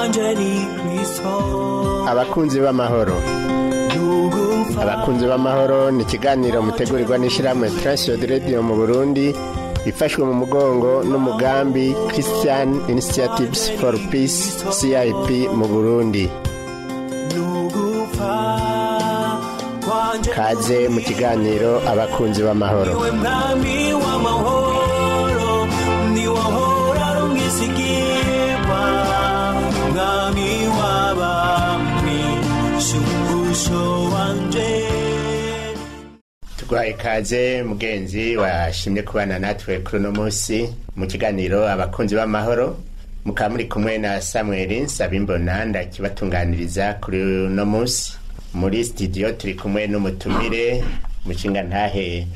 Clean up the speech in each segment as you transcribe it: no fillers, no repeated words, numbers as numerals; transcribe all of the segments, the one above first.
wanje ni Kristo. Abakunzi b'amahoro, abakunzi b'amahoro ni ikiganiro mutegurirwa n'ishyirahamwe Transworld Radio mu Burundi, ifashwe mu mugongo n'umugambi Christian Initiatives for Peace CIP mu Burundi. Kaze mu kiganiro abakunzi b'amahoro. Tugwaye kaze mugenzi washimye kubana natwe kuri uno munsi mu kiganiro abakunzi b'amahoro. Mukaba muri kumwe na Samuel Nsabimbona ndakibatunganiriza kuri uno munsi. Muri studio turi kumwe n'umutumire mushinga ntahe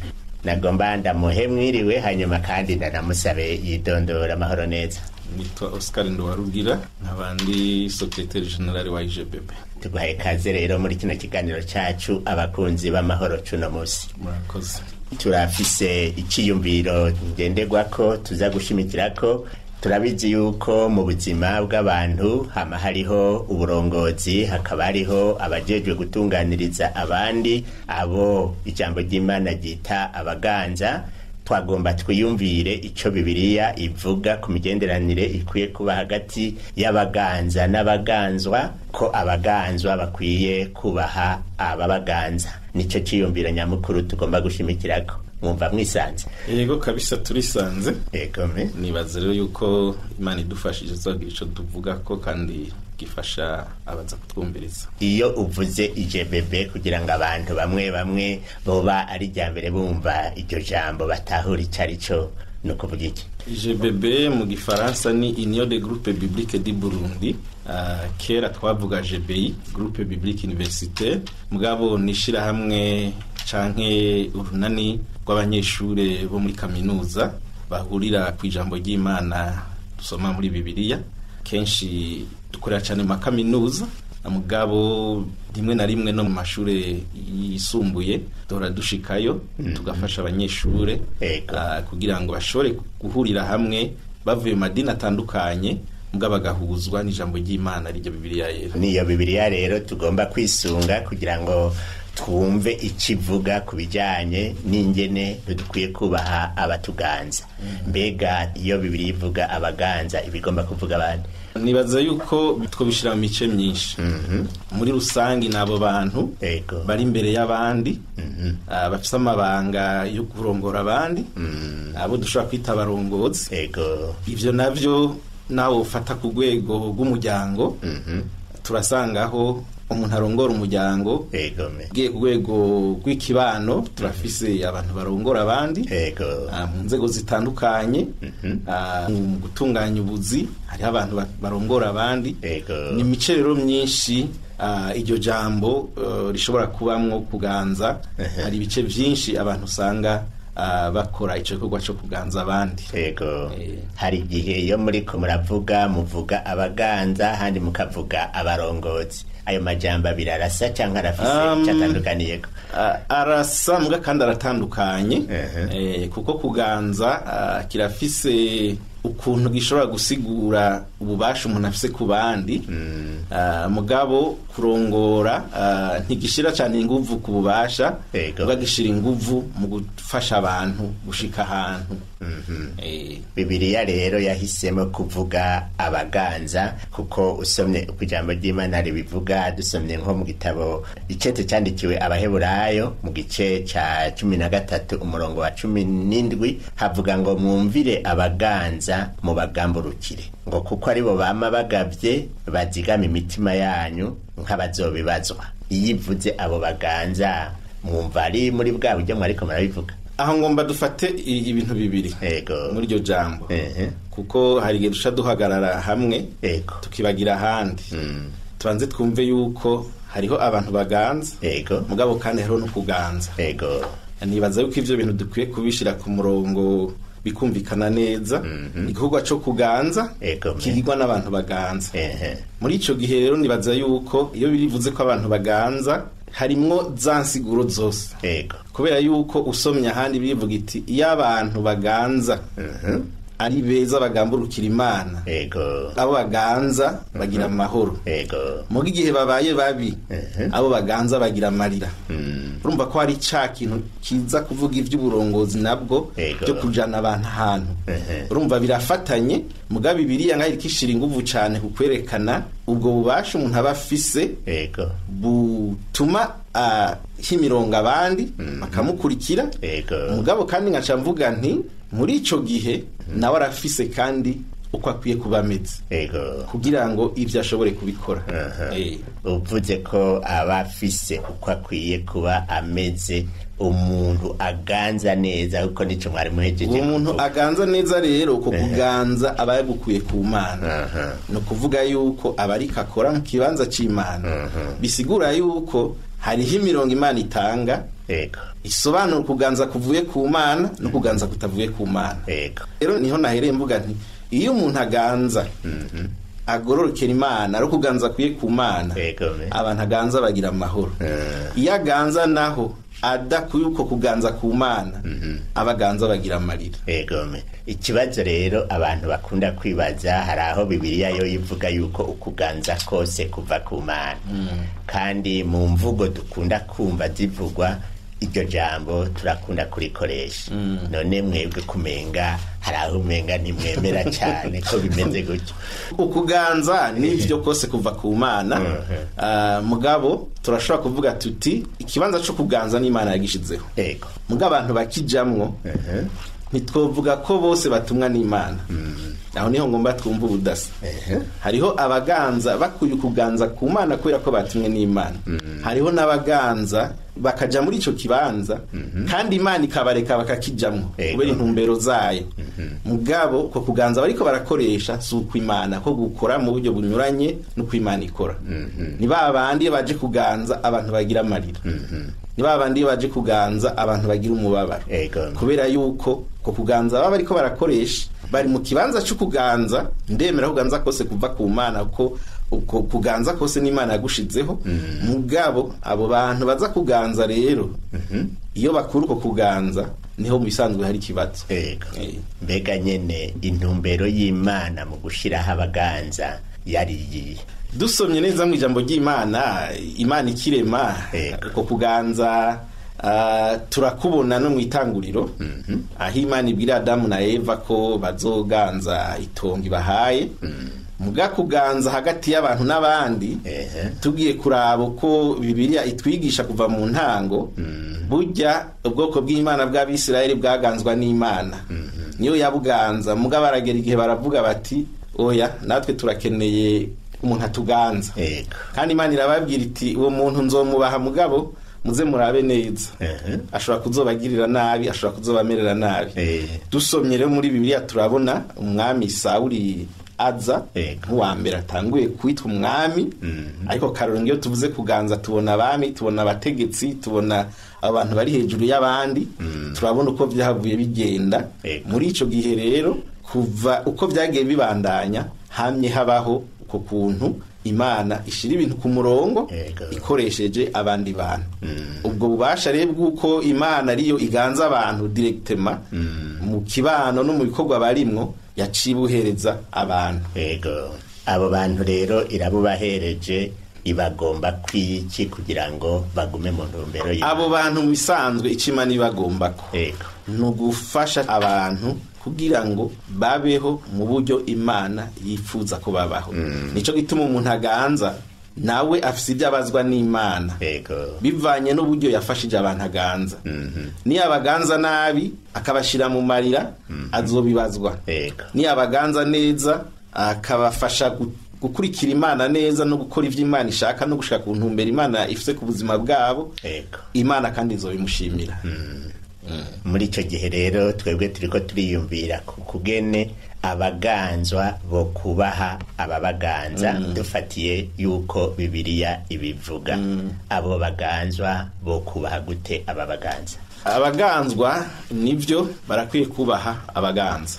nagomba ndamuhe mwiriwe, hanyuma kandi ndanamusabe yidondora amahoro neza. Nitwa Oscar Ndowarugira, nkabandi secretary general wa IGBB. Tuguhaye kaze rero muri kino kiganiro cyacu abakunzi b'amahoro cuno munsi. Murakoze. Turafise ikiyumviro ngenderwako tuza gushimikirako. Turabizi yuko mu buzima bw'abantu hama hariho uburongozi, hakaba hariho abajejwe gutunganiriza abandi, abo ijambo ry'Imana ryita abaganza. Twagomba twiyumvire ico Bibiliya ivuga ku migenderanire ikwiye kuba hagati y'abaganza n'abaganzwa, ko abaganzwa bakwiye kubaha ababaganza. Nico ciyumvira nyamukuru tugomba gushimikirako. Mwumva mwisanze? Yego kabisa turisanze. Yego me. Nibaze rero yuko Imana idufashije tuzagira ico tuvuga ko kandi gifasha abaza kutwumviriza. Iyo uvuze IGBB kugira ngo abantu bamwe boba ari ryambere bumva iryo jambo batahura icarico, no kuvuga iki? IGBB mu gifaransa ni Union des Groupes Bibliques du Burundi. Kera twavuga GBI, Groupe Biblique Universitaire, mugabo nishira hamwe canke urunani rw'abanyeshure bo muri kaminuza bahurira ku ijambo ry'Imana dusoma muri Bibiliya. Kenshi dukorera cyane mu kaminuza, mugabo rimwe na rimwe no mu mashure yisumbuye dora dushikayo tugafasha abanyeshure kugira ngo bashobore guhurira hamwe bavuye mu madini atandukanye, mugabo bagahuzwa n'ijambo ry'Imana ryo Bibiliya yera. Niyo Bibiliya rero tugomba kwisunga kugira ngo twumve ikivuga ku bijyanye n'ingene dukwiye kubaha abatuganza. Mbega iyo Bibiliya ivuga abaganza ibigomba kuvuga abandi? Nibaza yuko twobishira mu mice myinshi. Muri rusangi nabo bantu bari imbere y'abandi, bafise amabanga yo kurongora abandi, abo dushobora kwita abarongozi. Ivyo navyo nawe ufata ku rwego rw'umuryango, turasangaho umuntu arongora umuryango. Giye ku rwego rw'ikibano turafise abantu barongora abandi mu nzego zitandukanye. Mu gutunganya ubuzi hari abantu barongora abandi. Ni imice rero myinshi iryo jambo rishobora kubamwo kuganza. Hari ibice byinshi abantu usanga bakora ico gikorwa cyo kuganza abandi. Hari igihe iyo muriko muvuga abaganza handi mukavuga abarongozi, ayo majambo birarasa cyangwa arafise cyatandukaniyeko? Arasa mbwa kandi aratandukanye. Kuko kuganza kirafise ukuntu gishobora gusigura ububasha umuntu afise ku bandi. Mugabo kurongora ntigishira cyane inguvu ku bubasha, bagishira inguvu mu gufasha abantu gushika ahantu. Bibiliya rero yahisemo kuvuga abaganza kuko usomye ku ijambo ry'Imana ribivuga. Dusomye nko mu gitabo icete cyandikiwe Abaheburayo mu gice ca 13 umurongo wa 17 havuga ngo mwumvire abaganza mu bagamburukire, ngo kuko aribo bama bagavye bazigama imitima yanyu nk'abazobibazwa. Iyo ivuze abo baganza mwumva ari muri bwa buryo mwariko murabivuga? Aho ngomba dufate ibintu bibiri muri iryo jambo, kuko hari igihe dusha duhagarara hamwe tukibagira ahandi. Tubanze twumve yuko hariho abantu baganza, mugabo kandi hariho no kuganza. Nibaza yuko ivyo bintu dukwiye kubishira ku murongo bikumvikana neza. Igikorwa cyo kuganza kigirwa n'abantu baganza. Muri ico gihe rero nibaza yuko iyo birivuze ko abantu baganza harimwo za nsiguro zose. Kubera yuko usomye ahandi bivuga iti iyo abantu baganza ari beza bagamburukira Imana ego abo baganza bagira amahoro ego mu gihe babaye babi abo baganza bagira amarira urumva ko hari ca kintu kiza kuvuga ivy'uburongozi nabwo byo kujana abantu ahantu urumva birafatanye muga Bibiliya ngaho irikishira inguvu cyane kukwerekana ubwo bubasha umuntu aba afise butuma himironga abandi bakamukurikira mugabo kandi ngaca mvuga nti muri ico gihe nawe arafise kandi uko akwiye kuba ameze kugira ngo ivyo ashobore kubikora uvuze ko aba afise uko akwiye kuba ameze umuntu aganza neza kuko nico mwari muhejeje umuntu aganza neza rero uko kuganza aba yagukuye ku Mana no kuvuga yuko abarika akora mu kibanza c'Imana bisigura yuko hariho imirongo Imana itanga isobanura kuganza kuvuye ku Mana no kuganza kutavuye ku Mana rero niho nahereye mvuga nti iyo umuntu aganza agororokera Imana ari kuganza kuye ku Mana abantu aganza bagira amahoro iyo aganza naho adakuye uko kuganza ku Mana abaganza bagira amarira ikibazo rero abantu bakunda kwibaza hari aho Bibiliya yo ivuga yuko ukuganza kose kuva ku Mana kandi mu mvugo dukunda kumva zivugwa iryo jambo turakunda kurikoresha none mwebwe kumenga hari aho umenga ntimwemera cyane ko bimeze gutyo ukuganza n'ivyo kose kuva ku Mana mugabo turashobora kuvuga tuti ikibanza cyo kuganza n'Imana yagishizeho mugabo abantu bakijamwo ntitwovuga ko bose batumwa n'Imana aho niho ngomba twumva ubudasa hariho abaganza bakuye kuganza ku Mana kubera ko batumwe n'Imana hariho n'abaganza bakaja muri ico kibanza kandi Imana ikabareka bakakijamwo kubera intumbero zayo mugabo ko kuganza bariko barakoresha suko Imana ko gukora mu buryo bunyuranye no kw'Imana ikora ni babandi baje kuganza abantu bagira amarira ni babandi baje kuganza abantu bagira umubabaro kubera yuko ko kuganza baba bariko barakoresha bari mu kibanza cyo kuganza ndemera kuganza kose kuva ku Mana ko uko kuganza kose n'Imana yagushizeho mugabo abo bantu baza kuganza rero iyo bakuru uko kuganza niho bisanzwe hari kibazo mbega nyene intumbero y'Imana mu gushiraho abaganza yari dusomye neza mu ijambo ry'Imana Imana ikirema uko kuganza turakubona no mu itanguriro aho Imana ibwira Adamu na Eva ko bazoganza itongo ibahaye muga kuganza hagati y'abantu n'abandi tugiye kuraba ko Bibiliya itwigisha kuva mu ntango burya ubwoko bw'Imana bw'Abisirayeli bwaganzwa n'Imana niyo yabuganza muga baragera igihe baravuga bati oya natwe turakeneye umuntu atuganza kandi Imana irababwira iti uwo muntu nzomubaha mugabo muze murabe neza ashobora kuzobagirira nabi ashobora kuzobamerera nabi dusomye rero muri Bibiliya turabona umwami Sawuli aza nk'uwa mbere atanguye kwitwa umwami ariko karoro ngiyo tuvuze kuganza tubona abami tubona abategetsi tubona abantu bari hejuru y'abandi turabona uko byahavuye bigenda muri ico gihe rero kuva uko byagiye bibandanya hamye habaho uko kuntu Imana ishira ibintu ku murongo ikoresheje abandi bantu ubwo bubasha rero bw'uko Imana ariyo iganza abantu directement mu kibano no mu bikorwa barimwo yacibuhereza abantu abo bantu rero irabubahereje ibagomba kwiki kugira ngo bagume mu ntumbero abo bantu bisanzwe Imana ibagomba ko no gufasha abantu kugira ngo babeho mu buryo Imana yifuza ko babaho nico gituma umuntu aganza nawe afise ibyabazwa n'Imana bivanye n'uburyo yafashije abantu aganza ni abaganza nabi akabashira mu marira azobibazwa ni abaganza neza akabafasha gukurikira Imana neza no gukora ivyo Imana ishaka no gushaka ku ntumbero Imana ifise ku buzima bwabo Imana kandi izobimushimira muri icyo gihe rero twebwe turiko turiyumvira kugene abaganzwa bo kubaha ababaganza dufatiye yuko Bibiliya ibivuga abo baganzwa bo kubaha gute ababaganza abaganzwa nivyo barakwiye kubaha abaganza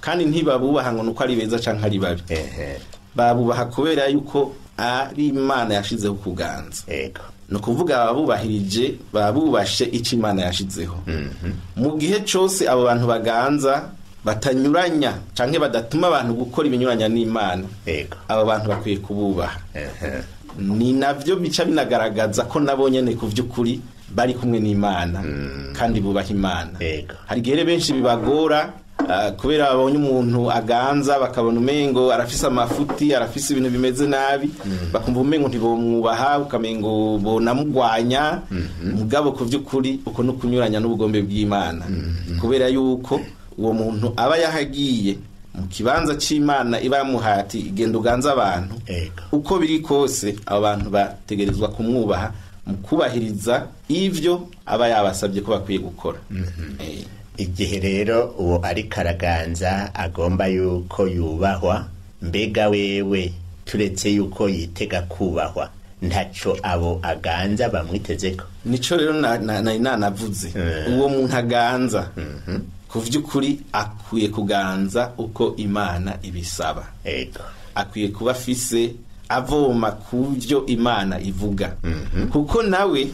kandi ntibabubaha ngo nuko ari beza canke ari babi babubaha kubera yuko ari Imana yashizeho kuganza no kuvuga ababubahirije babubashe icyo Imana yashizeho mu gihe cyose abo bantu baganza batanyuranya canke badatuma abantu gukora ibinyuranya n'Imana, abo bantu bakwiye kububaha. Ni navyo bica binagaragaza ko nabo nyene ku vy'ukuri bari kumwe n'Imana kandi bubaha Imana. Hari gihe benshi bibagora kubera babonye umuntu aganza bakabona umengo arafise amafuti, arafise ibintu bimeze nabi, bakumva umengo ntibomwubaha, ukamengo bonamugwanya. Mugabo ku vy'ukuri uko no kunyuranya n'ubugombe bw'Imana, kubera yuko uwo muntu aba yahagiye mu kibanza c'Imana iba yamuhati igenda uganza abantu. Uko biri kose abo bantu bategerezwa kumwubaha mu kubahiriza ivyo aba yabasabye ko bakwiye gukora. Igihe rero uwo ari karaganza agomba yuko yubahwa, mbega wewe turetse yuko yitega kubahwa, ntaco abo aganza bamwitezeko? Nico rero nanavuze, uwo muntu aganza ku vy'ukuri akwiye kuganza uko Imana ibisaba. Akwiye kuba afise avoma ku vyo Imana ivuga, kuko nawe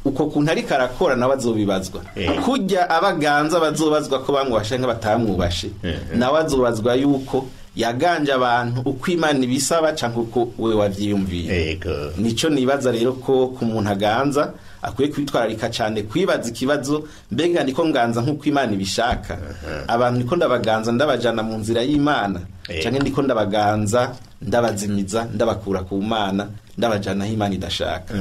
uko kuntu ari karakora nawe azobibazwa. Kujya abaganza bazobazwa ko bamwubashe nk'abatamwubashe, nawe azobazwa yuko yaganje abantu uko Imana ibisaba canke uko we wavyiyumviye. Nico nibaza rero ko ku muntu aganza akwiye kwitwararika cyane, kwibaza ikibazo, mbega ndiko nganza nk'uko Imana ibishaka? Abantu niko ndabaganza ndabajana mu nzira y'Imana, canke ndiko ndabaganza ndabazimiza ndabakura ku Mana ndabajana aho Imana idashaka?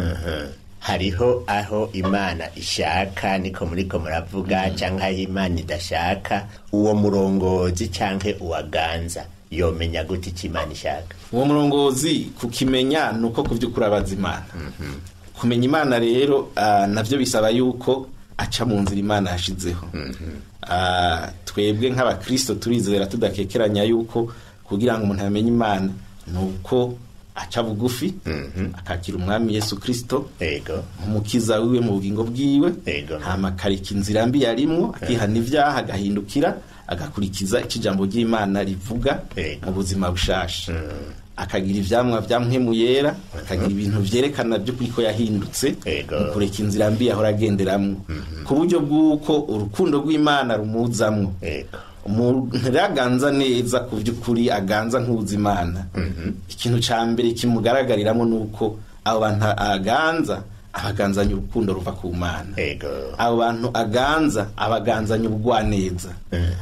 Hariho aho Imana ishaka niko muriko muravuga, canke aho Imana idashaka. Uwo murongozi canke uwaganza yomenya gute icyo Imana ishaka? Uwo murongozi kukimenya nuko kuvyukura abaza Imana. Kumenya Imana rero navyo bisaba yuko aca mu nzira Imana yashizeho. Twebwe nk'abakristo turizera tudakekeranya yuko kugira ngo umuntu amenye Imana nuko aca bugufi, akakira umwami Yesu Kristo umukiza wiwe mu bugingo bwiwe, hama akareka inzira mbi yarimwo, akihana ivyaha, agahindukira agakurikiza ikijambo ry'Imana rivuga mu buzima bushasha. Akagira ivyamwa vya mpwemu yera, akagira ibintu vyerekana byo ko yahindutse, kureka inzira mbi yahora agenderamwo, ku buryo bw'uko urukundo rw'Imana rumuzamwo. Umuntu aganza neza ku by'ukuri, aganza nk'ubuzimana. Ikintu ca mbere kimugaragariramo nuko abo bantu aganza abaganzanya urukundo ruva ku Mana. Abo bantu aganza abaganzanya ubugwaneza.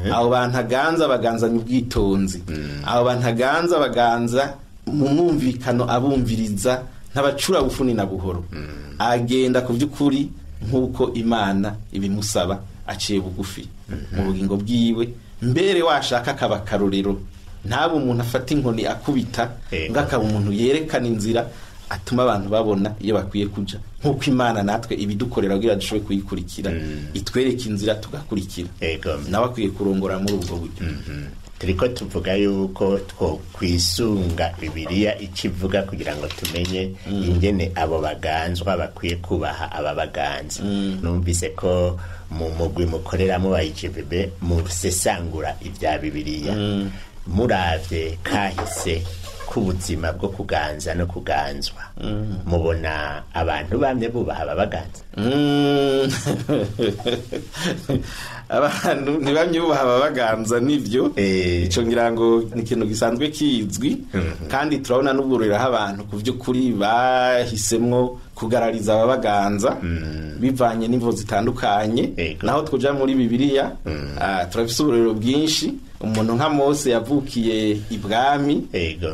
Abo bantu aganza abaganzanya ubwitonzi. Abo bantu aganza abaganza mu mwumvikano, abumviriza ntabacura bufuni na buhoro. Agenda ku by'ukuri nk'uko Imana ibimusaba, aciye bugufi mu bugingo bwiwe. Mbere washaka akaba akarorero, ntabo umuntu afata inkoni akubita, ngakaba umuntu yerekana inzira atuma abantu babona iyo bakwiye kuja, nk'uko Imana natwe ibidukorera kugira dushobe kuyikurikira, itwereka inzira tugakurikira. Nawe akwiye kurongora muri ubwo buryo. Turiko tuvuga yuko two kwisunga Bibiliya ikivuga kugira ngo tumenye ingene abo baganzwa bakwiye kubaha aba baganza. Numvise ko mu mugwi mukoreramo wa IGBB musesangura ibya Bibiliya, muravye kahise k'ubuzima bwo kuganza no kuganzwa, mubona abantu bamye bubaha aba baganza? Abantu ntibamye bubaha aba baganza, nivyo ico ngira ngo ni ikintu gisanzwe kizwi, kandi turabona n'ubururira aho abantu ku vy'ukuri bahisemwo kugarariza aba baganza bivanye n'imvo zitandukanye. Naho twoja muri Bibiliya turafise ubururiro bwinshi. Umuntu nka Mose yavukiye ibwami,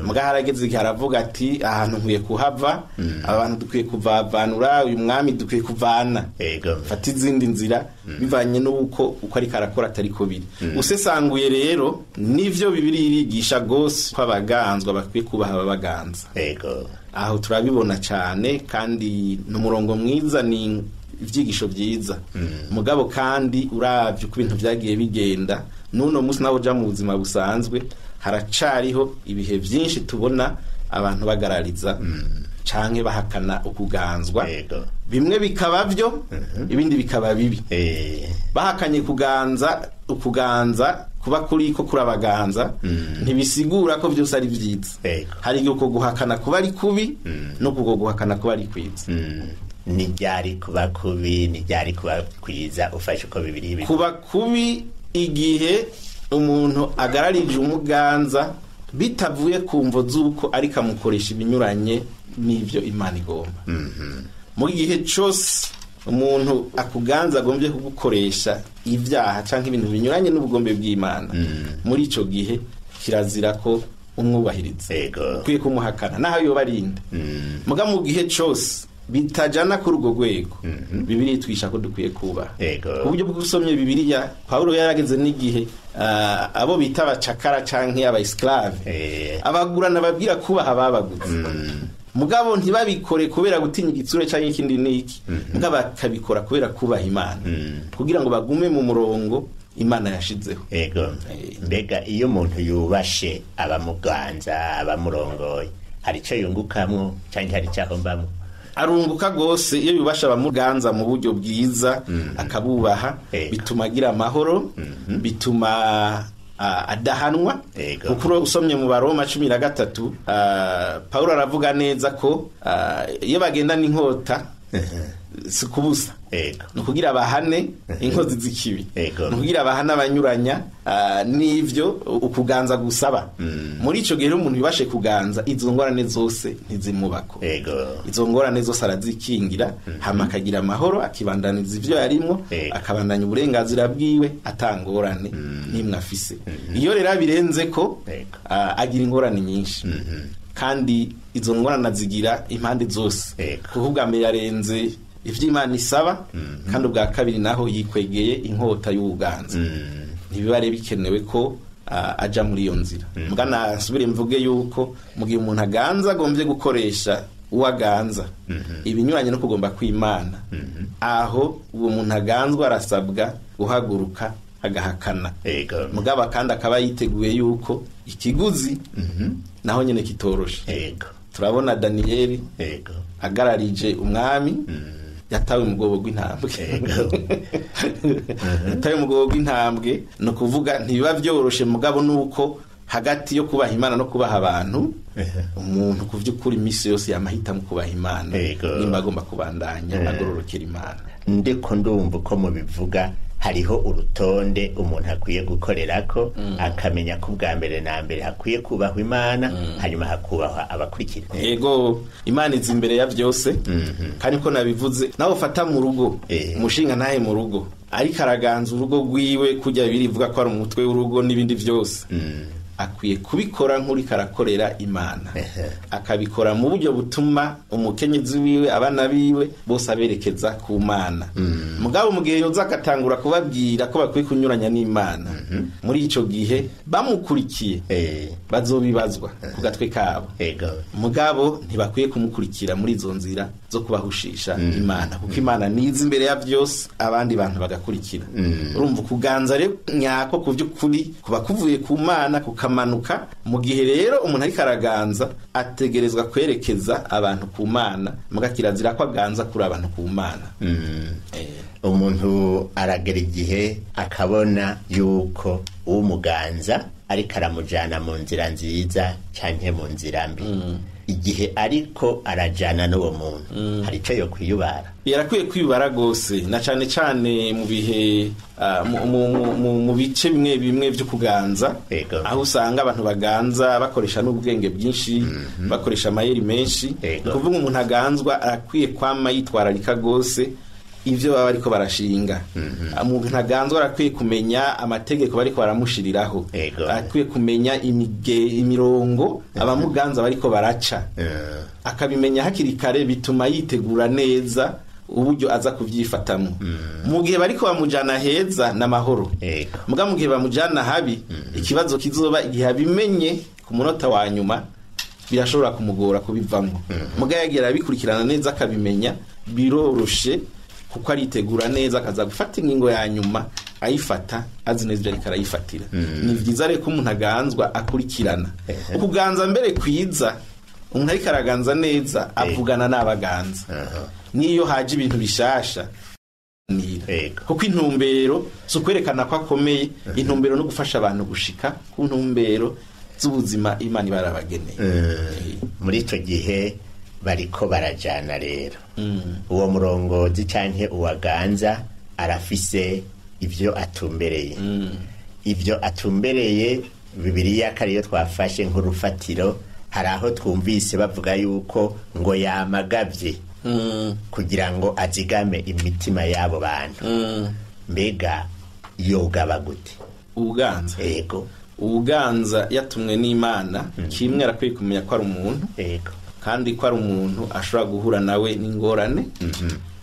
muga harageze igihe aravuga ati ahantu nkwiye kuhava, abantu dukwiye kuvavanura, uyu mwami dukwiye kuvana, fata izindi nzira, bivanye n'uko uko ari karakora atari ko biri. Usesanguye rero nivyo Bibiliya irigisha gose ko abaganzwa bakwiye kubaha ababaganza. Aho turabibona cyane, kandi n'umurongo mwiza, ni ivyigisho vyiza. Mugabo kandi uravye uko ibintu vyagiye bigenda, nuno musi naho ja mu buzima busanzwe haracariho ibihe vyinshi tubona abantu bagarariza canke bahakana ukuganzwa. Bimwe bikaba vyo, ibindi bikaba bibi. Bahakanye ukuganza kuba kuriko kurabaganza ntibisigura ko byose ari vyiza. Hari uko guhakana kuba ari kubi, no kugo guhakana kuba ari kwiza. Nijyari kuba kubi, nijyari kuba kwiza, ufashe uko Bibiliya kuba kubi igihe umuntu agararije umuganza bitavuye ku mvo z'uko ariko amukoresha ibinyuranye n'ibyo Imana igomba. Mu gihe cyose umuntu akuganza agombye kugukoresha ibyaha cyangwa ibintu binyuranye n'ubugombe bw'Imana, muri ico gihe kirazira ko umwubahiriza, ukwiye kumuhakana naho yoba arinde. Muga mu gihe cyose bitajana kuri urwo rwego, Bibiliya itwisha ko dukwiye kubaha. Ku buryo bw'usomye Bibiliya, Pawulo yarageze n'igihe abo bita abacakara canke abaesclave abagurana babwira kubaha ababaguze. Mugabo ntibabikore kubera gutinya igitsure canke ikindi niki, mugabo bakabikora kubera kubaha Imana, kugira ngo bagume mu murongo Imana yashizeho. Mbega iyo umuntu yubashe abamuganza, abamurongoye, hari ico yungukamwo canke hari ico ahombamwo? Arunguka gose iyo yubasha abamuganza mu buryo bwiza, akabubaha, bituma agira amahoro, bituma adahanwa. Kuko usomye mu Baroma 13, Paulo aravuga neza ko iyo bagenda n'inkota si kubusa, ni ukugira bahane inkozi z'ikibi, ni ukugira bahane abanyuranya n'ivyo ukuganza gusaba. Muri ico gihe umuntu yubashe kuganza, izo ngorane zose ntizimubako, izo ngorane zose arazikingira, hama akagira amahoro, akibandaniza ivyo yarimwo, akabandanya uburenganzira bwiwe atangorane nimwe afise. Iyo rero birenze ko agira ingorane nyinshi, kandi izo ngorane azigira impande zose, kuko ubwa mbere yarenze ivy'Imana isaba, kandi ubwa kabiri naho yikwegeye inkota y'ubuganza. Ntibibare bikenewe ko aja muri iyo nzira. Mbwana nsubire mvuge yuko mu gihe umuntu aganza agombye gukoresha uwaganza ibinyuranye no kugomba kw'Imana, aho uwo muntu aganzwa arasabwa guhaguruka agahakana. Mugabo kandi akaba yiteguye yuko ikiguzi naho nyene kitoroshe. Turabona Daniyeli agararije umwami, yatawe mu bwobo bw'intambwe. Yatawe mu bwobo bw'intambwe, no kuvuga ntibiba vyoroshe, mugabo nuko hagati yo kubaha Imana no kubaha abantu, umuntu kuvyukuri imisi yose yamahita mu kubaha Imana, nimba agomba kubandanya agororokera Imana. Ndiko ndumva uko mubivuga hariho urutonde umuntu akwiye gukorerako, akamenya ko bwa mbere na mbere hakwiye kubahwa Imana, hanyuma hakubahwa abakurikira. Imana izi imbere ya vyose, kandi ko nabivuze nawe ufata mu rugo, umushinga ntahe mu rugo ariko araganza urugo rwiwe, kujya birivuga ko ari umutwe w'urugo n'ibindi vyose, akwiye kubikora nk'uri karakorera Imana, akabikora mu buryo butuma umukenyezi wiwe, abana biwe bose aberekeza ku Mana. Mugabo mu gihe yoza agatangura kubabwira ko bakwiye kunyuranya n'Imana, muri ico gihe bamukurikiye bazobibazwa ku gatwe kabo. Mugabo ntibakwiye kumukurikira muri izo nzira zo kubahushisha Imana, kuko Imana nizi imbere ya vyose, abandi bantu bagakurikira. Urumva kuganza rero nyako ku vy'ukuri kuba kuvuye ku Mana kukamanuka. Mu gihe rero umuntu ariko araganza, ategerezwa kwerekeza abantu ku Mana, muga kirazira ko aganza kuri abantu ku Mana. Umuntu aragera igihe akabona yuko umuganza ariko aramujana mu nzira nziza canke mu nzira mbi. Igihe ariko arajana n'uwo muntu, hari ico yo kwiyubara? Yarakwiye kwiyubara gose, na cane cane mu bihe mu bice bimwe bimwe vyo kuganza, aho usanga abantu baganza bakoresha n'ubwenge bwinshi, bakoresha amayeri menshi. Kuvuga umuntu aganzwa arakwiye kwama yitwararika gose ivyo baba bariko barashinga. Umuntu aganzwa arakwiye kumenya amategeko bariko baramushiriraho, arakwiye kumenya imirongo abamuganza bariko baraca, akabimenya hakiri kare, bituma yitegura neza uburyo aza kuvyifatamwo. Mu gihe bariko bamujana heza n'amahoro, muga mu gihe bamujana habi, ikibazo kizoba igihe abimenye ku munota wa nyuma, birashobora kumugora kubivamwo. Muga yagera bikurikirana neza akabimenya, biroroshe, kuko aritegura neza, akaza gufata ingingo ya nyuma ayifata azi neza ibyo ariko arayifatira. Ni vyiza rero ko umuntu aganzwa akurikirana. Ukuganza mbere kwiza, umuntu ariko araganza neza avugana n'abaganza. Niyo haje ibintu bishasha, kuko intumbero zo kwerekana ko akomeye, intumbero no gufasha abantu gushika ku ntumbero z'ubuzima Imana ibarabageneye. Muri ico gihe bariko barajana rero, uwo murongozi canke uwaganza arafise ivyo atumbereye. ibyo atumbereye Bibiliya kariyo twafashe nk'urufatiro, hari aho twumvise bavuga yuko ngo yamagavye kugira ngo azigame imitima y'abo bantu. Mbega yogaba gute ubuganza? Yego, ubuganza yatumwe n'Imana, kimwe arakwiye kumenya ko ari umuntu, yego, kandi ko ari umuntu ashobora guhura nawe n'ingorane.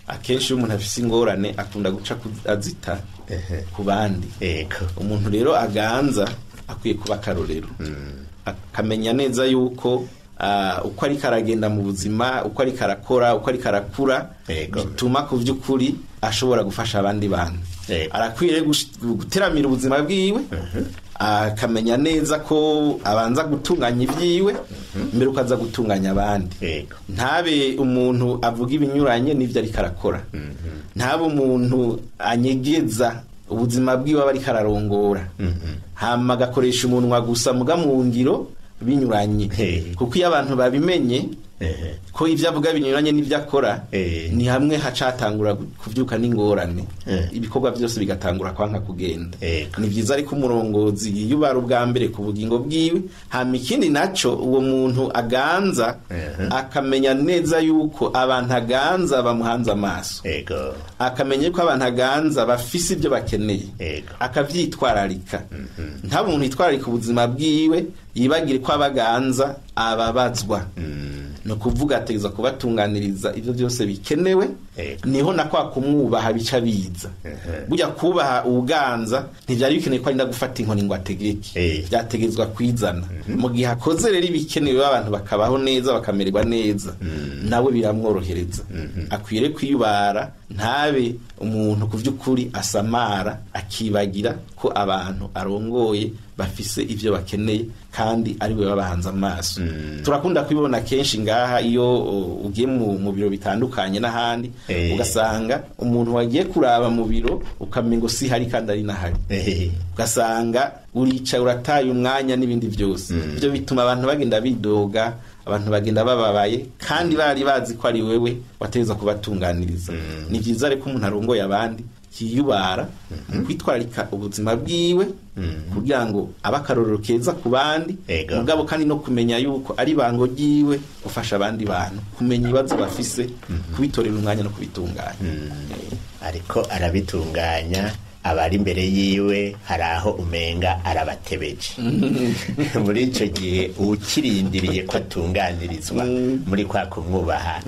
Akenshi iyo umuntu afise ingorane akunda guca azita ku bandi. yego, Umuntu rero aganza akwiye kuba akarorero, akamenya neza yuko uko ari karagenda mu buzima, uko ari karakora, uko ari karakura, bituma ku by'ukuri ashobora gufasha abandi bantu. Arakwiriye guteramira ubuzima bwiwe, akamenya neza ko abanza gutunganya ibyiwe mbere ukaza gutunganya abandi. Ntabe umuntu avuga ibinyuranye n'ibyo ari karakora, ntabe umuntu anyegeza ubuzima bwiwe aba ari kararongora, hama agakoresha umunwa gusa muga mu ngiro binyuranye. Kuko iyo abantu babimenye ko ibyo avuga binyuranye n'ibyo akora, ni hamwe hacatangura kuvyuka n'ingorane, ibikorwa byose bigatangura kwanka kugenda. Ni byiza ariko umurongozi yiyubara ubwa mbere ku bugingo bwiwe, hama ikindi naco uwo muntu aganza akamenya neza yuko abantu aganza bamuhanze amaso, akamenya ko abantu aganza bafise ibyo bakeneye, akavyitwararika. Nta muntu yitwararika ubuzima bwiwe yibagire ko abaganza ababazwa, no kuvuga ategeza kubatunganiriza ibyo byose bikenewe, niho na kwa kumwubaha bica biza. Burya kubaha ubuganza ntibyari bikeneye ko ari ndagufata inkoni ngo ategeke, byategezwa kwizana. Mu gihe akoze rero ibikenewe abantu bakabaho neza bakamererwa neza, nawe biramworohereza. Akwiriye kwiyubara, ntabe umuntu ku by'ukuri asamara akibagira ko abantu arongoye bafise ivyo bakeneye kandi ari we babahanze amaso. Turakunda kwibona kenshi ngaha iyo ugiye mu biro bitandukanye n'ahandi, ugasanga umuntu wagiye kuraba mu biro ukamengo si hari kandi ari nahari, ugasanga urica urataye umwanya n'ibindi byose. Ibyo bituma abantu bagenda bidoga, abantu bagenda bababaye, kandi bari bazi ko ari wewe wateza kubatunganiriza. Ni byiza reko umuntu arongoye abandi yiyubara kwitwararika ubuzima bwiwe kugira ngo abakarorero keza ku bandi, mugabo kandi no kumenya yuko ari bango ryiwe gufasha abandi bantu kumenya ibibazo bafise, kubitorera umwanya no kubitunganya. Ariko arabitunganya, abari imbere yiwe hari aho umenga arabatebeje. Muri ico gihe ukirindiriye ko atunganirizwa muri kwa kumwubaha,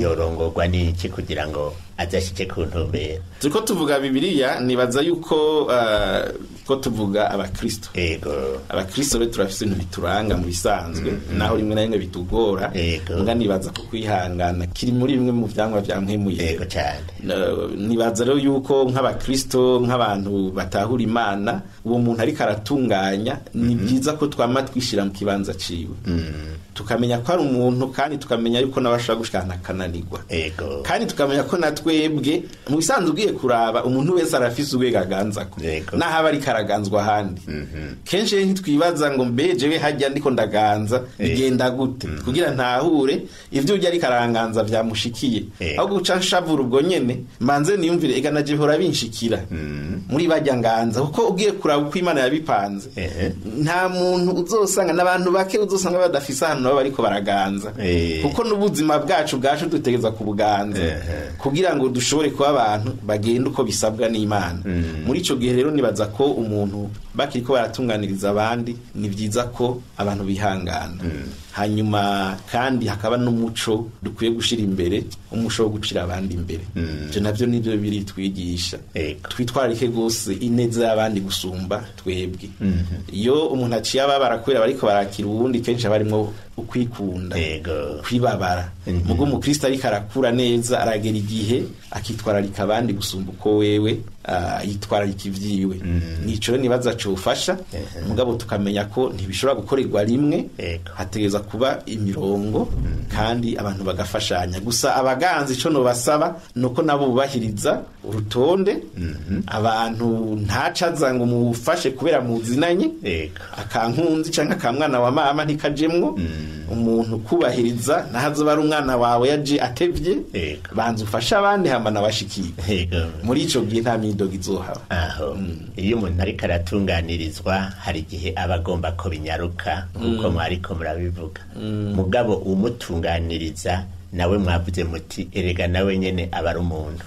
yorongorwa n'iki kugira ngo azashike ku ntumbero? Turiko tuvuga Bibiliya, nibaza yuko ko tuvuga abakristo. Abakristo be turafise ibintu bituranga mu bisanzwe, naho rimwe na rimwe bitugora, nga nibaza ko kwihangana kiri muri bimwe mu vyangwa vya mpemuye. Nibaza rero yuko nk'abakristo, nk'abantu batahura Imana, uwo muntu ariko aratunganya, ni byiza ko twama twishira mu kibanza ciwe, tukamenya ko ari umuntu, kandi tukamenya yuko nabashaka gushikana kananirwa, kandi tukamenya ko natwebwe mu bisanzwe ugiye kuraba umuntu wese arafise urwego aganzako, naho aba ariko araganzwa ahandi. Kenshi ntitwibaza ngo mbeje we hajya ndiko ndaganza bigenda gute, kugira ntahure ivyo urya ariko aranganza vyamushikiye, aho guca nshavura ubwo nyene manze niyumvire ega naje hora binshikira muri bajya nganza. Kuko ugiye kuraba uko Imana yabipanze, nta muntu uzosanga, n'abantu bake uzosanga badafise ahantu baba ariko baraganza, kuko n'ubuzima bwacu dutegeza kubuganza kugira ngo dushobore kuba abantu bagenda uko bisabwa n'Imana. Muri ico gihe rero nibaza ko umuntu bakiriko baratunganiriza abandi, ni byiza ko abantu bihangana. Hanyuma kandi hakaba n'umuco dukwiye gushira imbere, umuco wo gucira abandi imbere. Ivyo navyo nivyo biri twigisha, twitwararike gose ineza y'abandi gusumba twebwe. Iyo umuntu aciye ababara kubera bariko barakira uwundi, kenshi abarimwo ukwikunda, kwibabara. Mugo umukristo ariko arakura neza, aragera igihe akitwararika abandi gusumba uko wewe yitwararika ivyiwe. Nico nibaza cofasha, mugabo tukamenya ko ntibishobora gukorerwa rimwe, hategeza kuba imirongo kandi abantu bagafashanya. Gusa abaganzi ico no basaba nuko nabo bubahiriza urutonde abantu ntacaza ngo mufashe kubera muzinanye akankunzi canke akamwana wa mama ntikajemwo umuntu kubahiriza nahazo bari umwana wawe yaje atevye banza ufasha abandi hama nabashikire muri ico gihe nta midogo izohaba aho iyo umuntu ariko aratunganirizwa hari igihe aba agomba ko binyaruka nkuko mwariko murabivuga mugabo umutunganiriza nawe mwavuze muti erega nawe nyene aba ari umuntu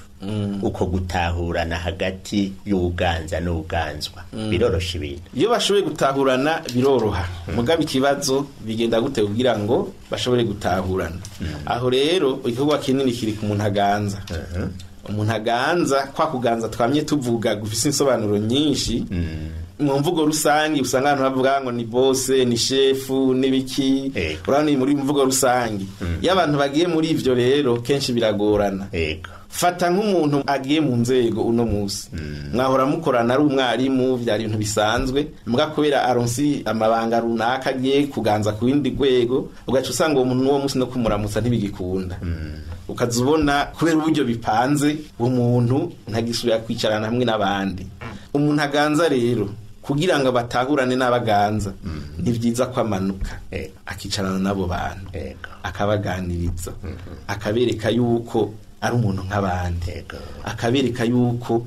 uko gutahurana hagati y'uganza n'uganzwa birorosha ibintu iyo bashoboye gutahurana biroroha mugabo ikibazo bigenda gute kugira ngo bashobore gutahurana aho rero igikorwa kinini kiri ku muntu aganza umuntu aganza kwa kuganza twamye tuvuga gufise insobanuro nyinshi mu mvugo rusangi usanga abantu bavuga ngo ni bose ni shefu n'ibiki urani muri mvugo rusangi y'abantu bagiye muri ivyo rero kenshi biragorana fata nk'umuntu agiye mu nzego uno musi mwahora mukorana ari umwarimu byari ibintu bisanzwe mbwa kubera aronsi amabanga runaka agiye kuganza ku bindi rwego ugaca usanga uwo muntu n'uwo musi no kumuramutsa ntibigikunda ukazubona kubera uburyo bipanze umuntu ntagisubira kwicarana hamwe n'abandi umuntu aganza rero kugira ngo batahurane n'abaganza ni byiza ko amanuka akicarana nabo bantu akabaganiriza akabereka yuko ari umuntu nk'abandi akabereka yuko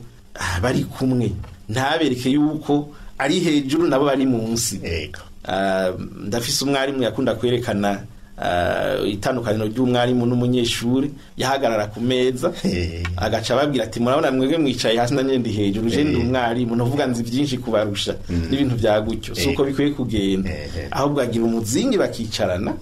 bari kumwe ntabereke yuko ari hejuru nabo bari munsi ndafise umwarimu yakunda kwerekana itandukaniro ry'umwarimu n'umunyeshuri yahagarara ku meza agaca ababwira ati murabona mwebwe mwicaye hasi na ndi hejuru je ndi umwarimu novuga nzi byinshi kubarusha n'ibintu bya gutyo suko bikwiye kugenda ahubwo agira umuzingi bakicarana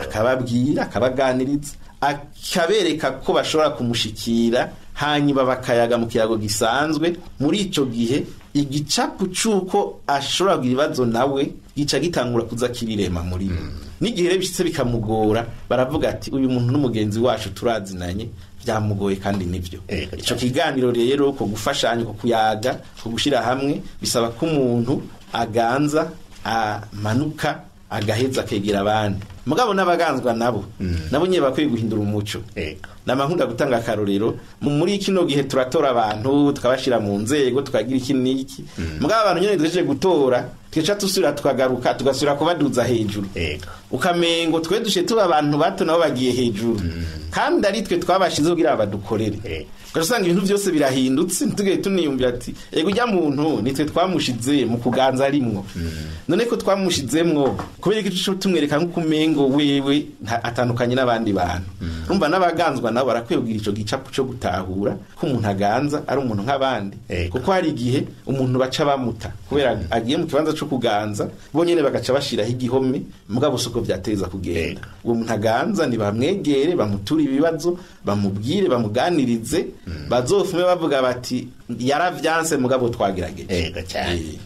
akababwira akabaganiriza akabereka ko bashobora kumushikira hanyuma bakayaga mu kiyago gisanzwe muri ico gihe igicapu cuko ashobora kugira ibibazo nawe gica gitangura kuza kirirema muri n'igihe rero bishitse bikamugora baravuga ati uyu muntu n'umugenzi wacu turazinanye byamugoye kandi nivyo ico kiganiro rero ko gufashanya ko kuyaga ko gushira hamwe bisaba ko umuntu aganza amanuka agaheza kegera abandi mugabo n'abaganzwa nabo nye bakwiye guhindura umuco namankunda gutanga akarorero muri kino gihe turatora abantu tukabashira mu nzego tukagira iki niki mugabo abantu nyene duheje gutora twica tusubira tukagaruka tugasubira kubaduza hejuru ukamengo twe dushe tuba abantu bato nabo bagiye hejuru kandi ari twe twabashize kugira abadukorere ugasanga ibintu byose birahindutse tugiye tuniyumvira ati ego ujya muntu nitwe twamushize mu kuganza rimwo none ko twamushizemwo kubera igice tumwereka nk'ukumengo wewe atandukanye n'abandi bantu urumva n'abaganzwa nabo barakwiye kugira ico gicapu cyo gutahura ko umuntu aganza ari umuntu nk'abandi kuko hari igihe umuntu baca bamuta kubera agiye mu kibanza cyo kuganza bonyene bagaca bashiraho igihome mugabo soko byateza kugenda uwo muntu aganza ni bamwegere bamutura ibibazo bamubwire bamuganirize bazofume bavuga bati yaravyanse mugabo twagerageje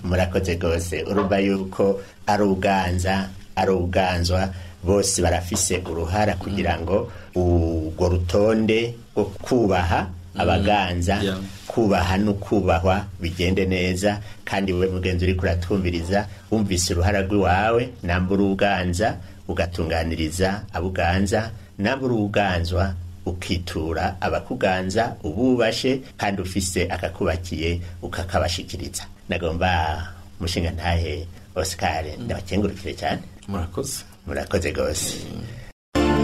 murakoze gose urumva yuko ari uganza ari uganzwa bose barafise uruhara kugira ngo urwo rutonde rwo kubaha abaganza kubaha no kubahwa bigende neza kandi wewe mugenzi uri kuratwumviriza wumvise uruhara rw'iwawe nambura uganza ugatunganiriza abuganza nambura uganzwa ukitura abakuganza ububashe kandi ufise akakubakiye ukakabashikiriza nagomba mushinga ntahe Oscar ndabakengurukire cyane murakoze gose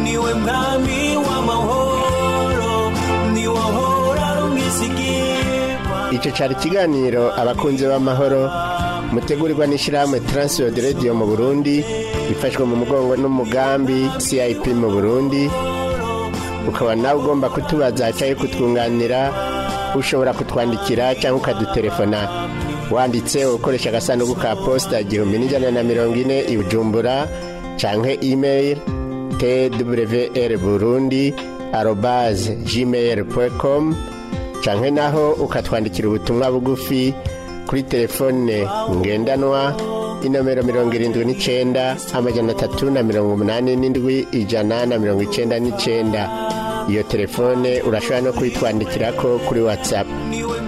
niwe mwami w'amahoro niwe hora rumizigirwa ico cari kiganiro abakunzi b'amahoro mutegurirwa n'ishirahamwe Transworld Radio mu Burundi bifashwe mu mugongo n'umugambi CIP mu Burundi ukaba nawe ugomba kutubaza cyangwa kutwunganira ushobora kutwandikira cyangwa ukadutelefona wanditse ukoresha agasanduku ka posta 1140 i Bujumbura canke email twrburundi@gmail.com canke naho ukatwandikira ubutumwa bugufi kuri telefone ngendanwa inomero 79 387 199 iyo telefone urashobora no kwitwandikirako kuri WhatsApp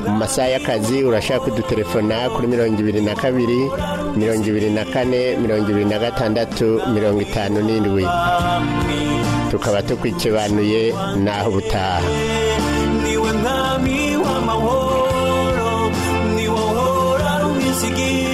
mu masaha y'akazi urashaka kudutelefona kuri 22 24 26 57 tukaba tukwikebanuye naho butaha niwe mwami w'amahoro ni wohora umwizigirwa